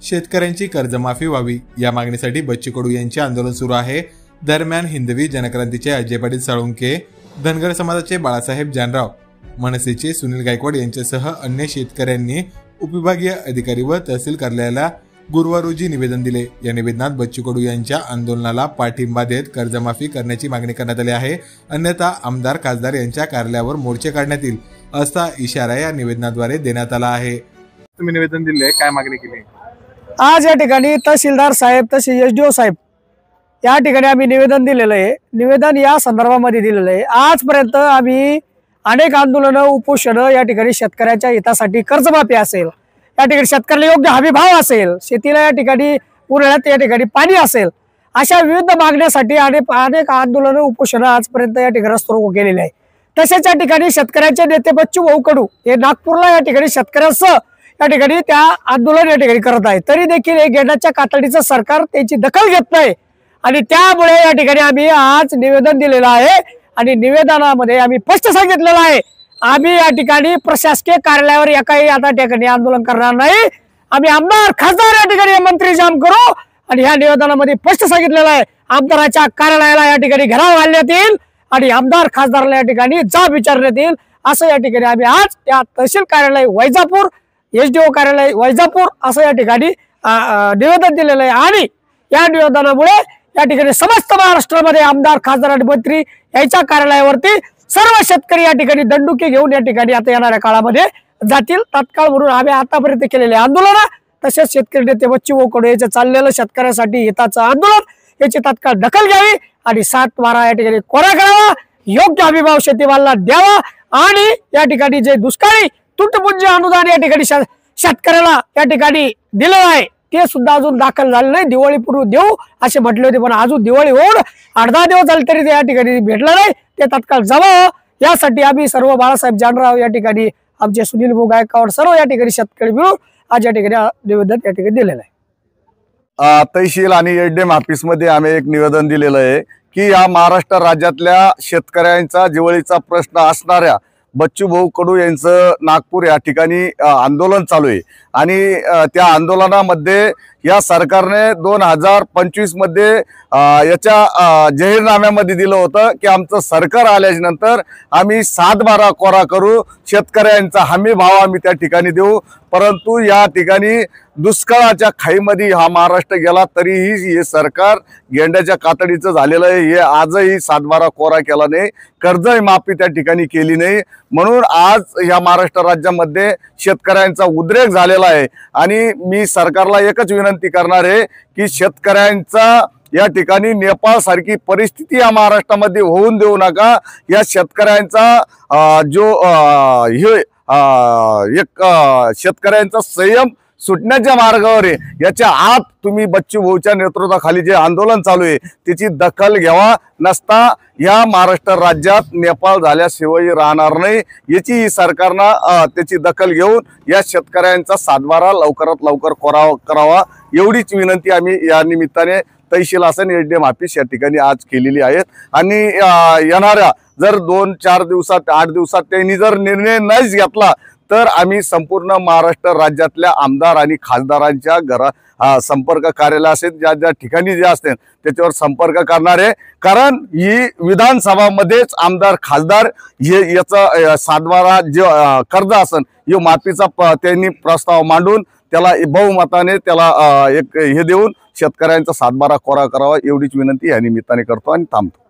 शेतकऱ्यांची कर्जमाफी व्हावी या मागणीसाठी बच्चू कडू यांचे आंदोलन सुरू आहे। दरम्यान हिंदवी जनक्रांतीचे अजय पाटील साळुंके, धनगर समाजाचे बाळासाहेब जानराव, मनसेचे सुनील गायकवाड यांच्यासह अन्य शेतकऱ्यांनी उपविभागीय अधिकारी व तहसील कार्यालयाला गुरुवार रोजी निवेदन दिले। या निवेदनात बच्चू कडू यांच्या आंदोलनाला पाठिंबा देत कर्जमाफी करण्याची मागणी करण्यात आली आहे, अन्यथा आमदार खासदार यांच्या कार्यालयावर मोर्चे काढण्यात येईल असा इशारा या निवेदनाद्वारे देण्यात आला आहे। तुम्ही निवेदन दिले, काय मागणी केली? आज या ठिकाणी तहसीलदार साहेब तसे एसडीओ साहेब या ठिकाणी आम्ही निवेदन दिलेलं आहे। निवेदन या संदर्भामध्ये दिलेलं आहे। आजपर्यंत आम्ही अनेक आंदोलन उपोषण या ठिकाणी शेतकऱ्यांच्या हितासाठी कर्जमाफी असेल, या ठिकाणी शेतकऱ्याला योग्य हमी भाव असेल, शेतीला या ठिकाणी उन्हाळ्यात या ठिकाणी पाणी असेल, अशा विविध मागण्यासाठी अनेक आंदोलन उपोषण आजपर्यंत या ठिकाणी रस्ता रोको केलेले आहे। तसेच या ठिकाणी शेतकऱ्यांचे नेते बच्चू भाऊ कडू हे नागपूरला या ठिकाणी शेतकऱ्यांसह या ठिकाणी त्या आंदोलन या ठिकाणी करत आहे, तरी देखील हे गेंडाच्या कातडीचं सरकार त्याची दखल घेत नाही आणि त्यामुळे या ठिकाणी आम्ही आज निवेदन दिलेलं आहे आणि निवेदनामध्ये आम्ही स्पष्ट सांगितलेलं आहे, आम्ही या ठिकाणी प्रशासकीय कार्यालयावर एकाही आता ठिकाणी आंदोलन करणार नाही। आम्ही आमदार खासदार या ठिकाणी मंत्री जाम करू आणि ह्या निवेदनामध्ये स्पष्ट सांगितलेलं आहे, आमदाराच्या कार्यालयाला या ठिकाणी घेराव घालण्यात येईल आणि आमदार खासदारला या ठिकाणी जाब विचारण्यात येईल असं या ठिकाणी आम्ही आज या तहसील कार्यालय वैजापूर, एसडीओ कार्यालय वैजापूर असं या ठिकाणी निवेदन दिलेलं आहे आणि या निवेदनामुळे या ठिकाणी समस्त महाराष्ट्रामध्ये आमदार खासदार आणि मंत्री यांच्या कार्यालयावरती सर्व शेतकरी या ठिकाणी दंडुके घेऊन या ठिकाणी आता येणाऱ्या काळामध्ये जातील। तात्काळ म्हणून आम्ही आतापर्यंत केलेले आंदोलन तसेच शेतकरी नेते बच्चू कडू याचं चाललेलं शेतकऱ्यांसाठी हिताचं आंदोलन याची तात्काळ दखल घ्यावी आणि 7/12 या ठिकाणी कोरा करावा, योग्य हमीभाव शेतीमालाला द्यावा आणि या ठिकाणी जे दुष्काळी तुटपुंज अनुदान या ठिकाणी शेतकऱ्याला या ठिकाणी दिलं आहे ते सुद्धा अजून दाखल झाले नाही। दिवाळीपूर्वी देऊ असे म्हटले होते, पण अजून दिवाळी होऊन 8-10 दिवस झाले तरी ते या ठिकाणी भेटलं नाही, ते तात्काळ जावं यासाठी आम्ही सर्व बाळासाहेब जानराव या ठिकाणी आमचे सुनील भाऊ गायकवाड सर्व या ठिकाणी शेतकरी मिळून आज या ठिकाणी निवेदन या ठिकाणी दिलेलं आहे। तहसील आणि एसडीएम ऑफिस मध्ये आम्ही एक निवेदन दिलेलं आहे की या महाराष्ट्र राज्यातल्या शेतकऱ्यांचा जिव्हाळीचा प्रश्न असणाऱ्या बच्चू भाऊ कडू यांचं नागपूर या ठिकाणी आंदोलन चालू आहे आणि त्या आंदोलनामध्ये या सरकारने 2025 मध्ये याच्या जाहीरनाम्यामध्ये दिलं होतं की आमचं सरकार आल्यानंतर आम्ही 7/12 कोरा करू, शेतकऱ्यांचा हमी भाव आम्ही त्या ठिकाणी देऊ। परंतु या ठिकाणी दुष्काळाच्या खाईमध्ये हा महाराष्ट्र गेला तरीही हे सरकार गेंड्याच्या कातडीचं झालेलं आहे। हे आजही 7/12 कोरा केला नाही, कर्ज माफी त्या ठिकाणी केली नाही, म्हणून आज या महाराष्ट्र राज्यामध्ये शेतकऱ्यांचा उद्रेक झालेला आहे आणि मी सरकारला एकच विनंती करणार आहे की शेतकऱ्यांचा या ठिकाणी नेपाळ सारखी परिस्थिती या महाराष्ट्रामध्ये होऊन देऊ नका। या शेतकऱ्यांचा जो एक शेतकऱ्यांचा संयम सुटण्याच्या मार्गावर आहे, याच्या आत तुम्ही बच्चू भाऊच्या नेतृत्वाखाली जे आंदोलन चालू आहे त्याची दखल घ्यावा, नसता या महाराष्ट्र राज्यात नेपाळ झाल्याशिवाय राहणार नाही। याची सरकारनं त्याची दखल घेऊन या शेतकऱ्यांचा 7/12 लवकरात लवकर करावा एवढीच विनंती आम्ही या निमित्ताने तहसील असन एसडीएम ऑफिस या ठिकाणी आज केलेली आहेत आणि येणाऱ्या जर 2-4 दिवसात 8 दिवसात त्यांनी जर निर्णय नाहीच घेतला तर आम्ही संपूर्ण महाराष्ट्र राज्यातल्या आमदार आणि खासदारांच्या संपर्क कार्यालय असेल ज्या ज्या ठिकाणी जे असतील त्याच्यावर संपर्क करणार आहे, कारण ही विधानसभामध्येच आमदार खासदार हे याचा 7/12 जे कर्ज असेल हे माफीचा त्यांनी प्रस्ताव मांडून त्याला बहुमताने त्याला एक हे देऊन शेतकऱ्यांचा 7/12 कोरा करावा एवढीच विनंती या निमित्ताने करतो आणि थांबतो।